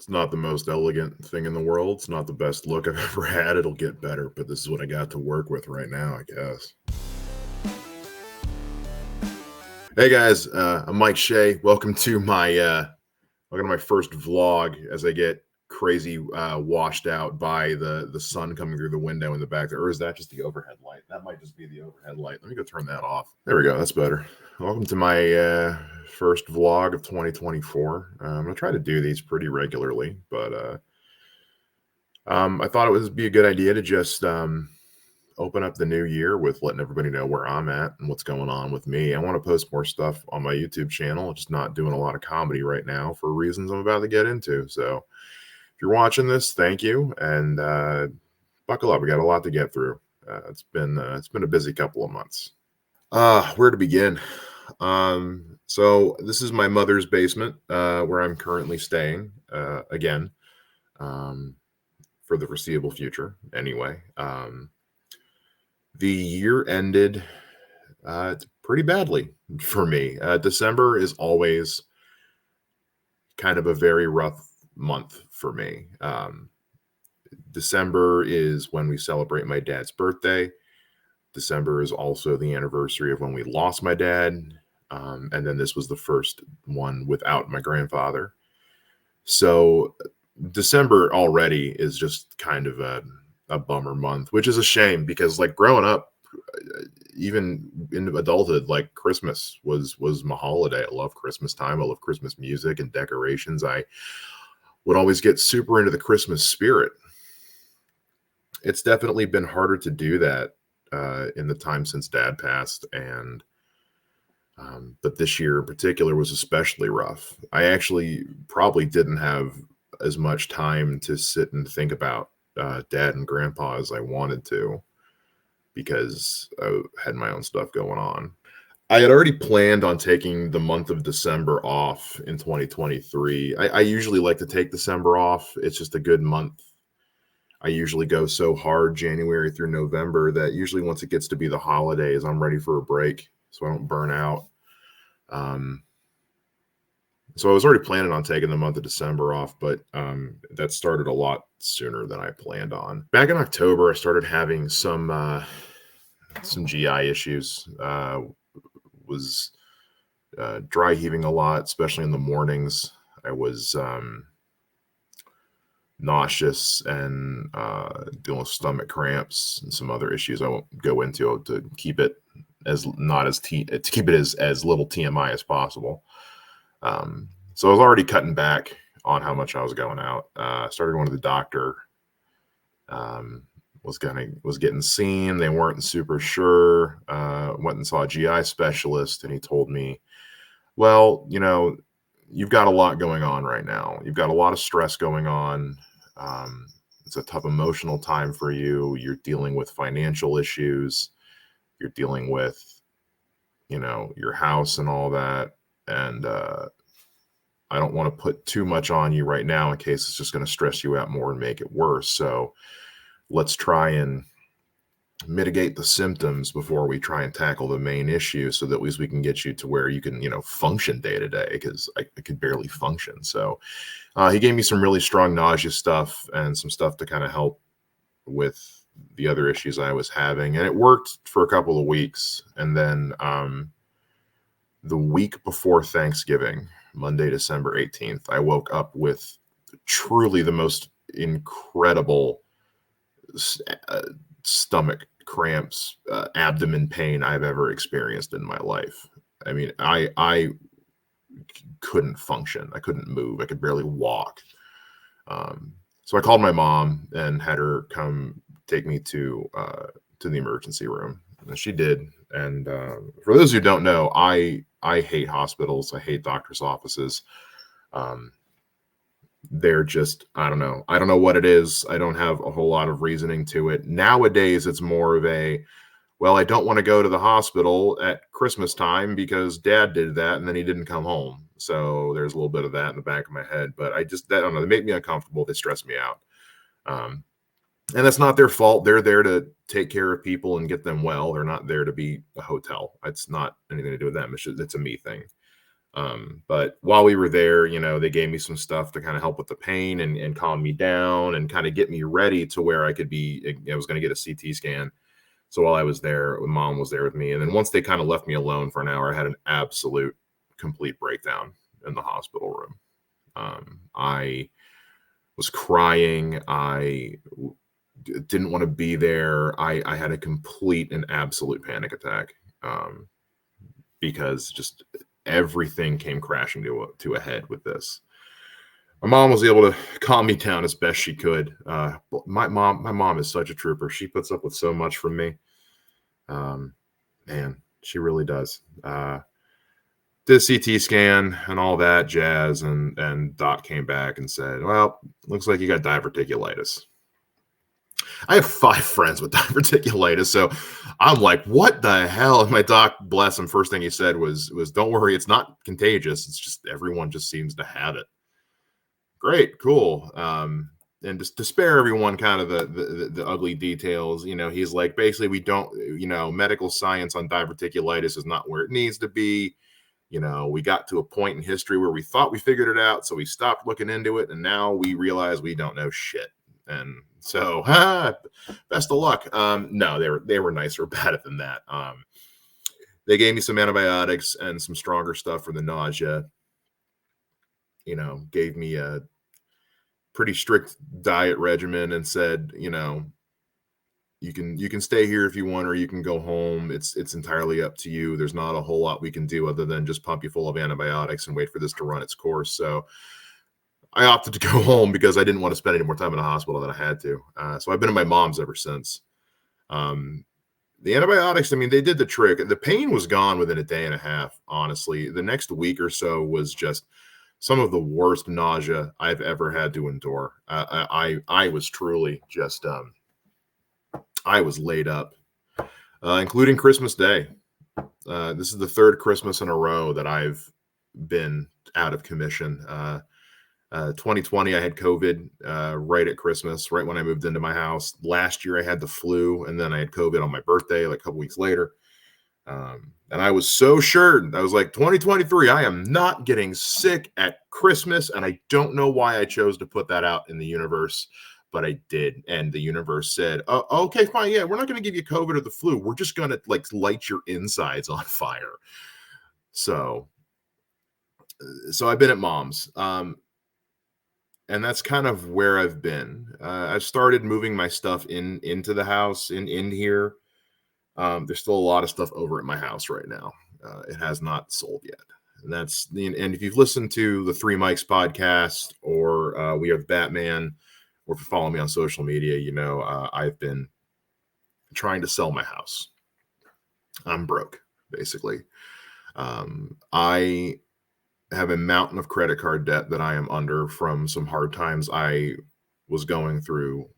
It's not the most elegant thing in the world. It's not the best look I've ever had. It'll get better, but this is what I got to work with right now, I guess. Hey guys, I'm Mike Shea. Welcome to my first vlog as I get crazy washed out by the sun coming through the window in the back there. Or is that just the overhead light? That might just be the overhead light. Let me go turn that off. There we go. That's better. Welcome to my first vlog of 2024. I'm gonna try to do these pretty regularly, but I thought it would be a good idea to just open up the new year with letting everybody know where I'm at and what's going on with me. I want to post more stuff on my YouTube channel. Just not doing a lot of comedy right now for reasons I'm about to get into. So if you're watching this, thank you, and buckle up. We got a lot to get through. It's been a busy couple of months. Where to begin? So this is my mother's basement, where I'm currently staying again, for the foreseeable future. Anyway, the year ended pretty badly for me. December is always kind of a very rough month for me. December is when we celebrate my dad's birthday. December is also the anniversary of when we lost my dad. And then this was the first one without my grandfather. So December already is just kind of a bummer month, which is a shame because like growing up, even in adulthood, like Christmas was my holiday. I love Christmas time. I love Christmas music and decorations. I would always get super into the Christmas spirit. It's definitely been harder to do that in the time since dad passed, and but this year in particular was especially rough. I actually probably didn't have as much time to sit and think about dad and grandpa as I wanted to because I had my own stuff going on. I had already planned on taking the month of December off in 2023. I usually like to take December off. It's just a good month. I usually go so hard January through November that usually once it gets to be the holidays, I'm ready for a break so I don't burn out. So I was already planning on taking the month of December off, but that started a lot sooner than I planned on. Back in October, I started having some GI issues. Was dry heaving a lot, especially in the mornings. I was nauseous and dealing with stomach cramps and some other issues I won't go into to keep it as not as to keep it as little TMI as possible. So I was already cutting back on how much I was going out. Started going to the doctor. Was getting seen. They weren't super sure. Went and saw a GI specialist, and he told me, well, you've got a lot going on right now. You've got a lot of stress going on. It's a tough emotional time for you. You're dealing with financial issues. You're dealing with, your house and all that. And I don't want to put too much on you right now in case it's just going to stress you out more and make it worse. So let's try and mitigate the symptoms before we try and tackle the main issue so that at least we can get you to where you can, function day to day, because I could barely function. So he gave me some really strong nausea stuff and some stuff to kind of help with the other issues I was having. And it worked for a couple of weeks. And then the week before Thanksgiving, Monday, December 18th, I woke up with truly the most incredible stomach cramps, abdomen pain I've ever experienced in my life. I mean, I couldn't function. I couldn't move. I could barely walk. So I called my mom and had her come take me to the emergency room. And she did. And for those who don't know, I hate hospitals. I hate doctors' offices. They're just, I don't know. I don't know what it is. I don't have a whole lot of reasoning to it. Nowadays, it's more of a, well, I don't want to go to the hospital at Christmas time because dad did that and then he didn't come home. So there's a little bit of that in the back of my head. But I don't know. They make me uncomfortable. They stress me out. And that's not their fault. They're there to take care of people and get them well. They're not there to be a hotel. It's not anything to do with them. It's a me thing. But while we were there, they gave me some stuff to kind of help with the pain and calm me down and kind of get me ready to where I could be. I was going to get a CT scan. So while I was there, mom was there with me. And then once they kind of left me alone for an hour, I had an absolute complete breakdown in the hospital room. I was crying. I didn't want to be there. I had a complete and absolute panic attack because just everything came crashing to a head with this. My mom was able to calm me down as best she could. My mom is such a trooper. She puts up with so much from me. Man, she really does. Did a CT scan and all that jazz, and doc came back and said, "Well, looks like you got diverticulitis." I have 5 friends with diverticulitis, so I'm like, "What the hell?" And my doc, bless him, first thing he said was, "Don't worry, it's not contagious. It's just everyone just seems to have it." Great, cool. And just to spare everyone kind of the ugly details, he's like, basically, we don't, medical science on diverticulitis is not where it needs to be. We got to a point in history where we thought we figured it out, so we stopped looking into it, and now we realize we don't know shit. And so, best of luck. No, they were nicer about it than that. They gave me some antibiotics and some stronger stuff for the nausea. Gave me a pretty strict diet regimen and said, you can stay here if you want, or you can go home. It's entirely up to you. There's not a whole lot we can do other than just pump you full of antibiotics and wait for this to run its course. So I opted to go home because I didn't want to spend any more time in the hospital than I had to. So I've been at my mom's ever since. The antibiotics, I mean, they did the trick. The pain was gone within a day and a half, honestly. The next week or so was just some of the worst nausea I've ever had to endure. I was truly just, I was laid up, including Christmas Day. This is the 3rd Christmas in a row that I've been out of commission. 2020, I had COVID right at Christmas, right when I moved into my house. Last year, I had the flu, and then I had COVID on my birthday, like a couple weeks later. And I was so sure. I was like, 2023, I am not getting sick at Christmas. And I don't know why I chose to put that out in the universe, but I did. And the universe said, oh, okay, fine. Yeah, we're not going to give you COVID or the flu. We're just going to light your insides on fire. So I've been at mom's. And that's kind of where I've been. I've started moving my stuff into the house, in here. There's still a lot of stuff over at my house right now. It has not sold yet. And if you've listened to the Three Mics podcast or We Are the Batman, or if you follow me on social media, I've been trying to sell my house. I'm broke, basically. I have a mountain of credit card debt that I am under from some hard times I was going through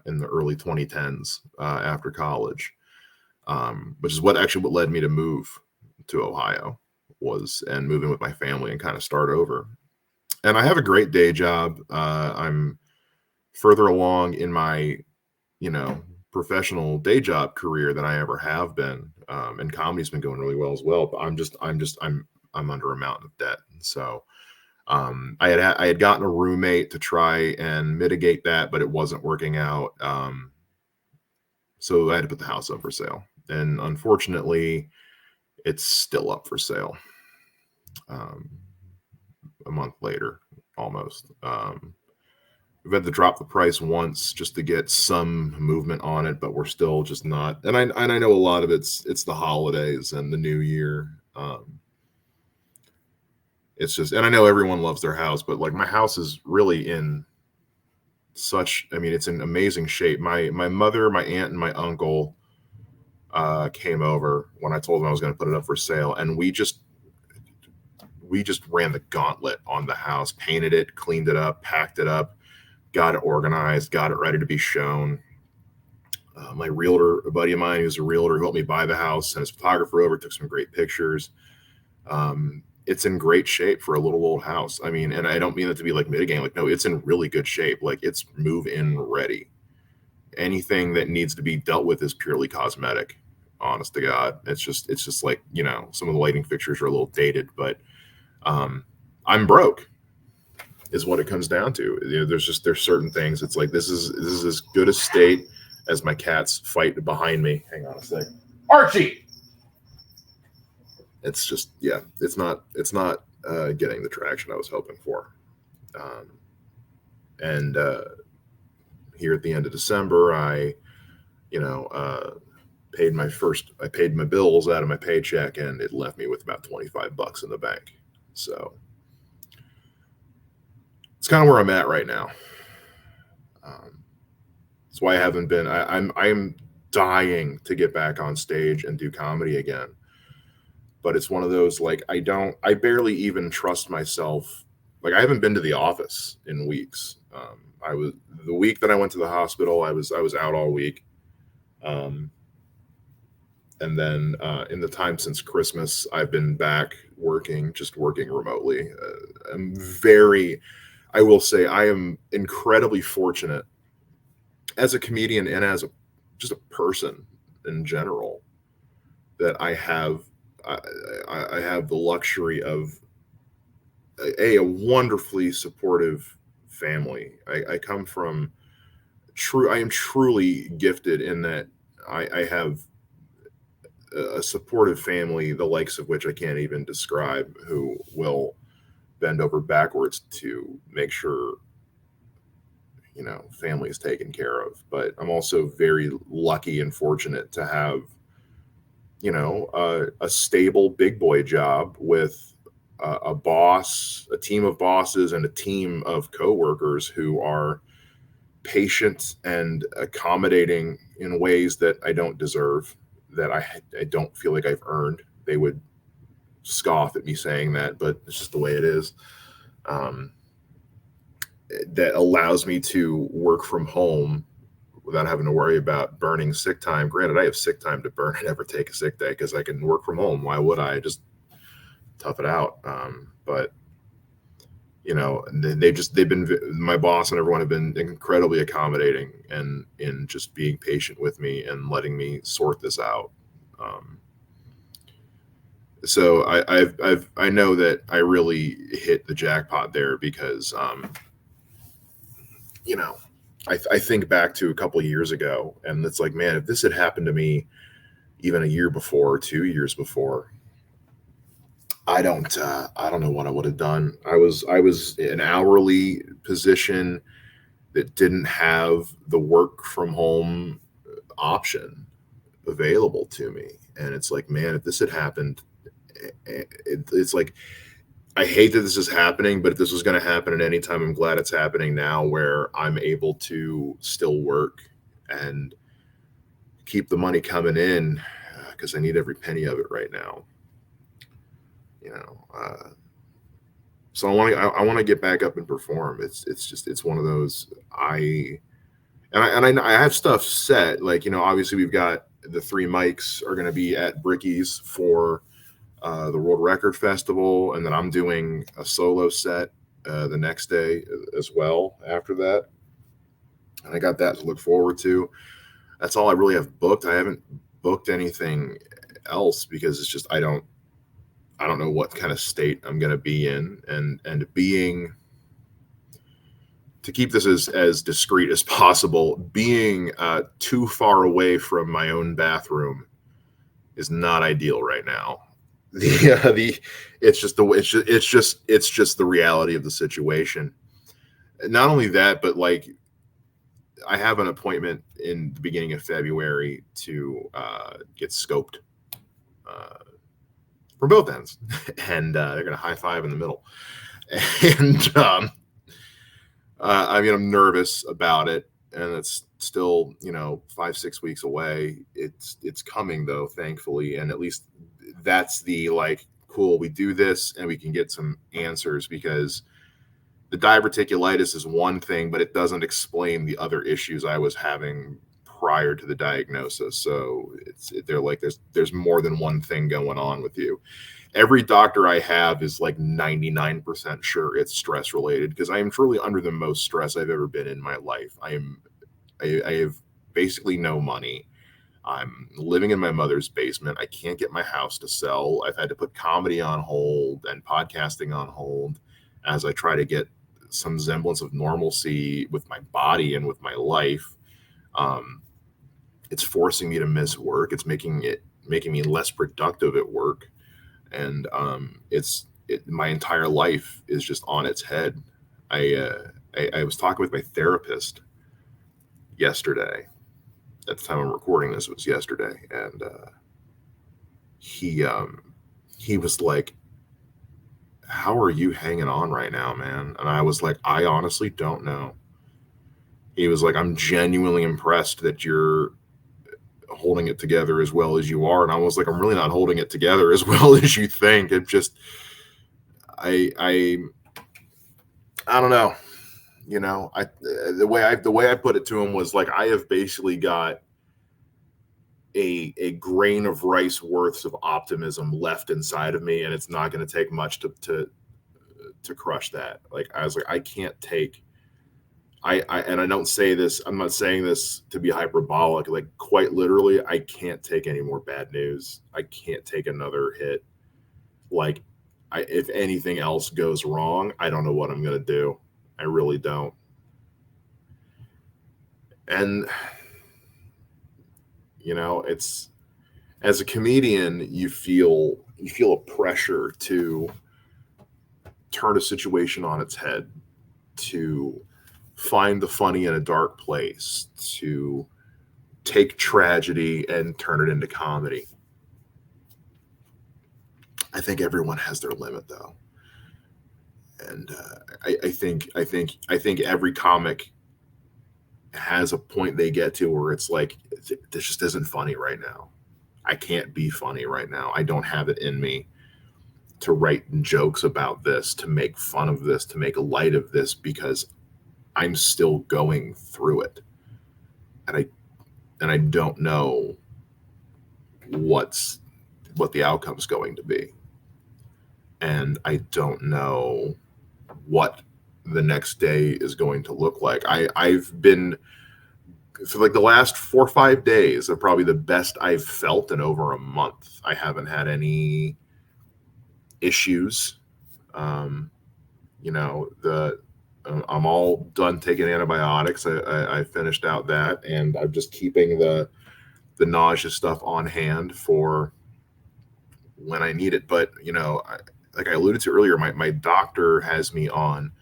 in the early 2010s after college, which is what led me to move to Ohio, and moving with my family and kind of start over. And I have a great day job. I'm further along in my, professional day job career than I ever have been. And comedy's been going really well as well. But I'm under a mountain of debt. So I had gotten a roommate to try and mitigate that, but it wasn't working out. So I had to put the house up for sale. And unfortunately, it's still up for sale. A month later, almost. We've had to drop the price once just to get some movement on it, but we're still just not. And I know a lot of it's the holidays and the new year. It's just, and I know everyone loves their house, but my house is really in it's in amazing shape. My mother, my aunt, and my uncle came over when I told them I was going to put it up for sale, and we just ran the gauntlet on the house, painted it, cleaned it up, packed it up, got it organized, got it ready to be shown. My realtor, a buddy of mine who's a realtor, who helped me buy the house, sent his photographer over, took some great pictures. It's in great shape for a little old house. I mean, and I don't mean it to be mitigating. No, it's in really good shape. It's move-in ready. Anything that needs to be dealt with is purely cosmetic, honest to God. It's just some of the lighting fixtures are a little dated, but I'm broke is what it comes down to. There's certain things. It's like this is as good a state as my cats fight behind me. Hang on a sec. Archie. It's just, yeah, it's not getting the traction I was hoping for. And here at the end of December, I paid my bills out of my paycheck, and it left me with about $25 in the bank. So it's kind of where I'm at right now. That's why I haven't been. I'm dying to get back on stage and do comedy again. But it's one of those, like, I barely even trust myself. Like, I haven't been to the office in weeks. The week that I went to the hospital, I was out all week. And then in the time since Christmas, I've been back working remotely. I will say I am incredibly fortunate as a comedian and as just a person in general, that I have the luxury of a wonderfully supportive family. I come from I am truly gifted in that I have a supportive family, the likes of which I can't even describe, who will bend over backwards to make sure family is taken care of. But I'm also very lucky and fortunate to have a stable big boy job with a boss, a team of bosses, and a team of coworkers who are patient and accommodating in ways that I don't deserve, that I don't feel like I've earned. They would scoff at me saying that, but it's just the way it is. That allows me to work from home without having to worry about burning sick time. Granted, I have sick time to burn. I never take a sick day because I can work from home. Why would I? Just tough it out. But they've been, my boss and everyone have been incredibly accommodating and in just being patient with me and letting me sort this out. So I know that I really hit the jackpot there because I think back to a couple of years ago, and it's like, man, if this had happened to me even a year before, 2 years before, I don't know what I would have done. I was an hourly position that didn't have the work from home option available to me, and it's like, man, if this had happened, it's like, I hate that this is happening, but if this was going to happen at any time, I'm glad it's happening now, where I'm able to still work and keep the money coming in, because I need every penny of it right now. So I want to get back up and perform. It's one of those, I have stuff set. Like, obviously we've got the 3 mics are going to be at Bricky's for the World Record Festival, and then I'm doing a solo set the next day as well after that, and I got that to look forward to. That's all I really have booked. I haven't booked anything else because it's just I don't know what kind of state I'm going to be in, and being, to keep this as discreet as possible, being too far away from my own bathroom is not ideal right now. It's just the reality of the situation. Not only that, but like, I have an appointment in the beginning of February to get scoped from both ends, and they're gonna high five in the middle. And I'm nervous about it, and it's still 5-6 weeks away. It's coming though, thankfully, and at least that's the, like, cool, we do this and we can get some answers, because the diverticulitis is one thing, but it doesn't explain the other issues I was having prior to the diagnosis. So they're like, there's more than one thing going on with you. Every doctor I have is like 99% sure it's stress related, because I am truly under the most stress I've ever been in my life. I have basically no money. I'm living in my mother's basement. I can't get my house to sell. I've had to put comedy on hold and podcasting on hold as I try to get some semblance of normalcy with my body and with my life. It's forcing me to miss work. It's making me less productive at work, and my entire life is just on its head. I was talking with my therapist yesterday. At the time I'm recording this, it was yesterday, and he was like, "How are you hanging on right now, man?" And I was like, "I honestly don't know." He was like, "I'm genuinely impressed that you're holding it together as well as you are." And I was like, "I'm really not holding it together as well as you think." It just, I don't know. You know, the way I put it to him was like, I have basically got a grain of rice worths of optimism left inside of me, and it's not going to take much to crush that. Like, I was like, I can't take. And I don't say this, I'm not saying this to be hyperbolic. Like, quite literally, I can't take any more bad news. I can't take another hit. Like, if anything else goes wrong, I don't know what I'm going to do. I really don't. And, you know, it's, as a comedian, you feel a pressure to turn a situation on its head, to find the funny in a dark place, to take tragedy and turn it into comedy. I think everyone has their limit, though, and I think every comic has a point they get to where it's like, this just isn't funny right now. I can't be funny right now. I don't have it in me to write jokes about this, to make fun of this, to make light of this, because I'm still going through it, and I don't know what the outcome's going to be, and I don't know what the next day is going to look like. I've been, for like the last 4 or 5 days, are probably the best I've felt in over a month. I haven't had any issues. You know, I'm all done taking antibiotics. I finished out that, and I'm just keeping the nausea stuff on hand for when I need it. But, you know, like I alluded to earlier, my doctor has me on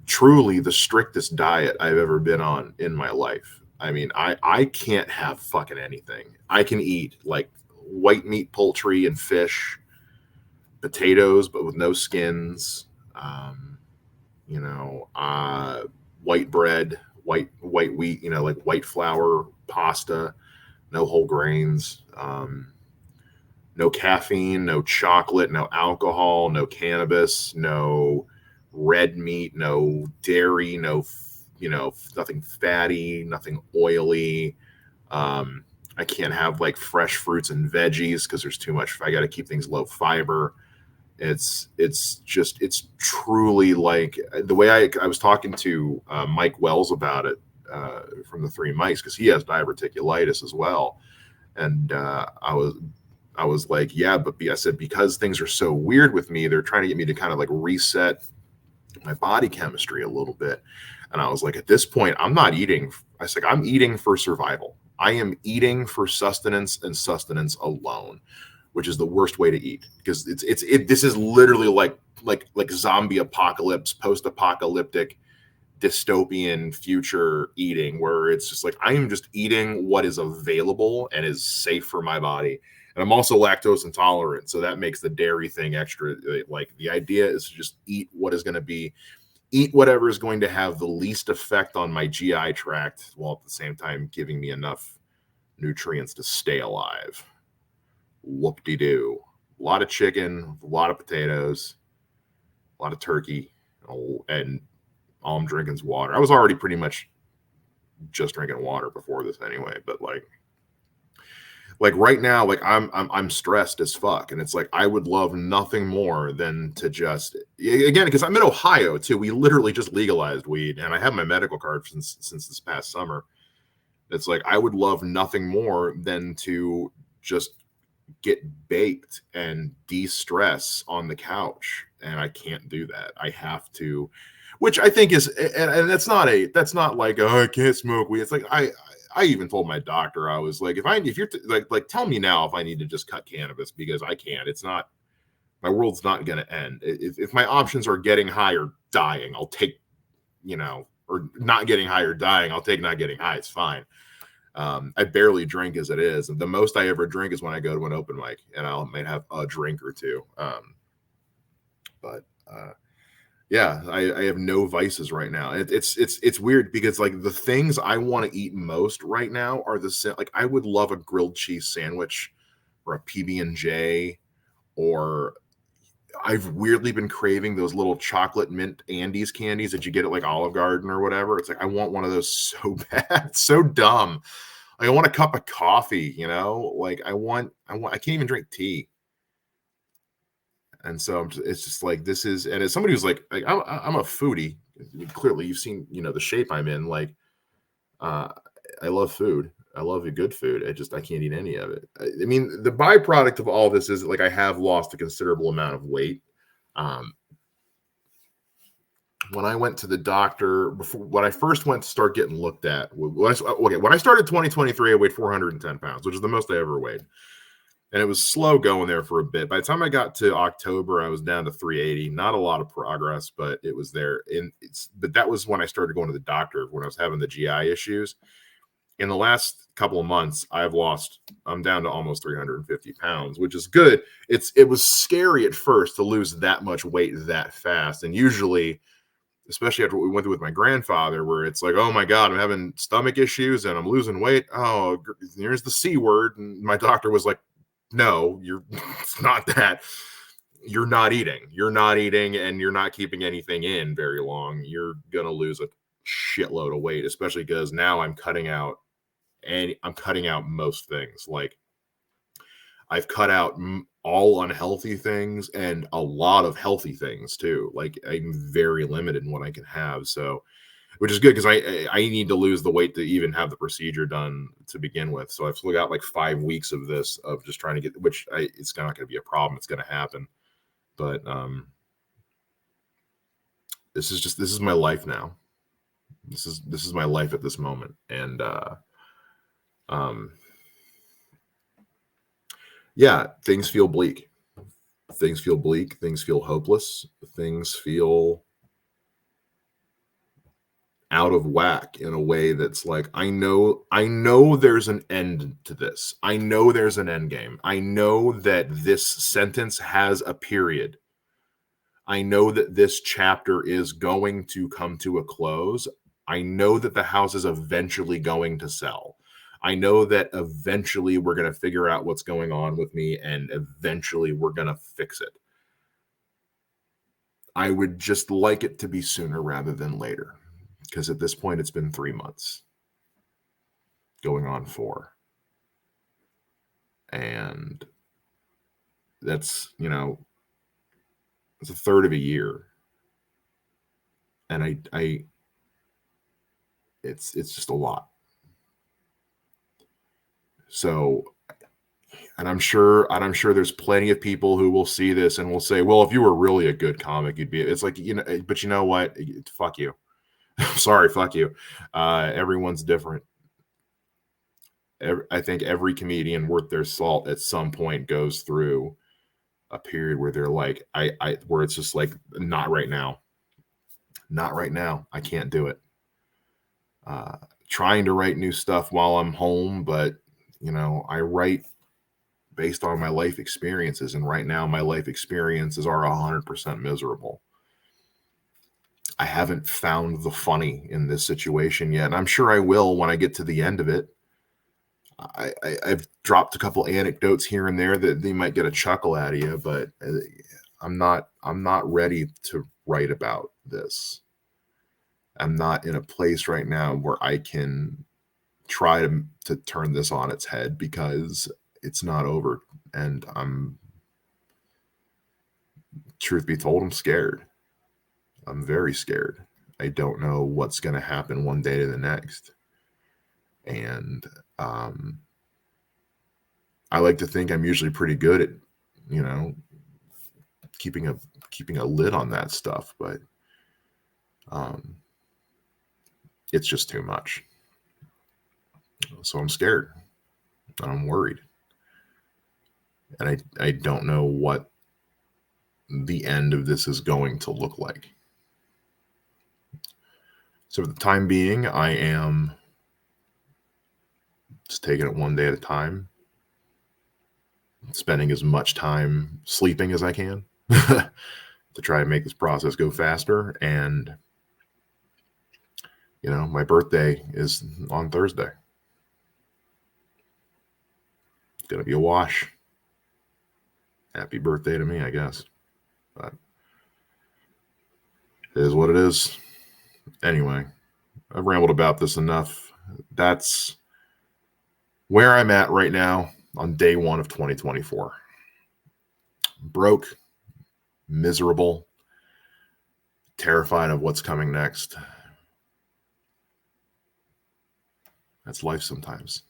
truly the strictest diet I've ever been on in my life. I mean, I can't have fucking anything. I can eat like white meat, poultry, and fish, potatoes, but with no skins. You know, white bread, white wheat, you know, like white flour, pasta, no whole grains, no caffeine, no chocolate, no alcohol, no cannabis, no red meat, no dairy, no, you know, nothing fatty, nothing oily. I can't have like fresh fruits and veggies because there's too much. I got to keep things low fiber. It's truly like the way I was talking to Mike Wells about it from the Three Mics, because he has diverticulitis as well. And I was like, yeah, but I said, because things are so weird with me, they're trying to get me to kind of like reset my body chemistry a little bit. And I was like, at this point, I'm not eating. I was like, I'm eating for survival. I am eating for sustenance and sustenance alone, which is the worst way to eat, because this is literally like zombie apocalypse, post-apocalyptic, dystopian future eating, where it's just like, I am just eating what is available and is safe for my body. And I'm also lactose intolerant, so that makes the dairy thing extra. Like, the idea is to just eat whatever is going to have the least effect on my GI tract, while at the same time giving me enough nutrients to stay alive. Whoop-de-doo. A lot of chicken, a lot of potatoes, a lot of turkey, and all I'm drinking is water. I was already pretty much just drinking water before this anyway, but like right now, like I'm stressed as fuck, and it's like I would love nothing more than to just, again, because I'm in Ohio too. We literally just legalized weed, and I have my medical card since this past summer. It's like I would love nothing more than to just get baked and de-stress on the couch, and I can't do that. I have to, which I think is, and that's not like, oh, I can't smoke weed. It's like I even told my doctor, I was like, if you're like tell me now if I need to just cut cannabis, because I can't. It's not, my world's not going to end. If my options are getting high or dying, I'll take, or not getting high or dying, I'll take not getting high. It's fine. I barely drink as it is. The most I ever drink is when I go to an open mic, and I might have a drink or two. But yeah, I have no vices right now. It's weird because like the things I want to eat most right now are like I would love a grilled cheese sandwich or a PB&J, or I've weirdly been craving those little chocolate mint Andes candies that you get at like Olive Garden or whatever. It's like I want one of those so bad. It's so dumb. Like, I want a cup of coffee, like I can't even drink tea. And so it's just like, this is, and as somebody who's like I'm a foodie, clearly you've seen, the shape I'm in, like, I love food. I love a good food. I can't eat any of it. I mean, the byproduct of all this is like I have lost a considerable amount of weight. When I went to the doctor when I first went to start getting looked at, when I started 2023, I weighed 410 pounds, which is the most I ever weighed. And it was slow going there for a bit. By the time I got to October, I was down to 380. Not a lot of progress, but it was there. But that was when I started going to the doctor, when I was having the GI issues. In the last couple of months, I'm down to almost 350 pounds, which is good. It was scary at first to lose that much weight that fast. And usually, especially after what we went through with my grandfather, where it's like, oh my God, I'm having stomach issues and I'm losing weight. Oh, here's the C word. And my doctor was like, no, it's not that. You're not eating, and you're not keeping anything in very long. You're going to lose a shitload of weight, especially because now I'm cutting out most things. Like, I've cut out all unhealthy things and a lot of healthy things too. Like, I'm very limited in what I can have. So, which is good because I need to lose the weight to even have the procedure done to begin with. So I've still got like 5 weeks of this, of just trying to get, it's not going to be a problem. It's going to happen. But this is my life now. This is my life at this moment. And yeah, things feel bleak. Things feel bleak. Things feel hopeless. Things feel out of whack in a way that's like, I know there's an end to this. I know there's an end game. I know that this sentence has a period. I know that this chapter is going to come to a close. I know that the house is eventually going to sell. I know that eventually we're going to figure out what's going on with me, and eventually we're going to fix it. I would just like it to be sooner rather than later, because at this point it's been 3 months, going on 4. And that's, it's a third of a year. And it's just a lot. So, and I'm sure there's plenty of people who will see this and will say, well, if you were really a good comic, you'd be, it's like, but you know what? Fuck you. Sorry, fuck you. Everyone's different. I think every comedian worth their salt at some point goes through a period where they're like, where it's just like, not right now. Not right now. I can't do it. Trying to write new stuff while I'm home, but I write based on my life experiences, and right now my life experiences are 100% miserable. I haven't found the funny in this situation yet, and I'm sure I will when I get to the end of it. I've dropped a couple anecdotes here and there that they might get a chuckle out of you, but I'm not ready to write about this. I'm not in a place right now where I can try to turn this on its head, because it's not over. And truth be told, I'm scared. I'm very scared. I don't know what's going to happen one day to the next. And I like to think I'm usually pretty good at, you know, keeping a lid on that stuff, but it's just too much. So I'm scared. I'm worried. And I don't know what the end of this is going to look like. So for the time being, I am just taking it one day at a time, spending as much time sleeping as I can to try and make this process go faster. And, you know, my birthday is on Thursday. It's going to be a wash. Happy birthday to me, I guess. But it is what it is. Anyway, I've rambled about this enough. That's where I'm at right now on day 1 of 2024. Broke, miserable, terrified of what's coming next. That's life sometimes.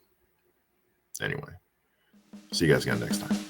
Anyway, see you guys again next time.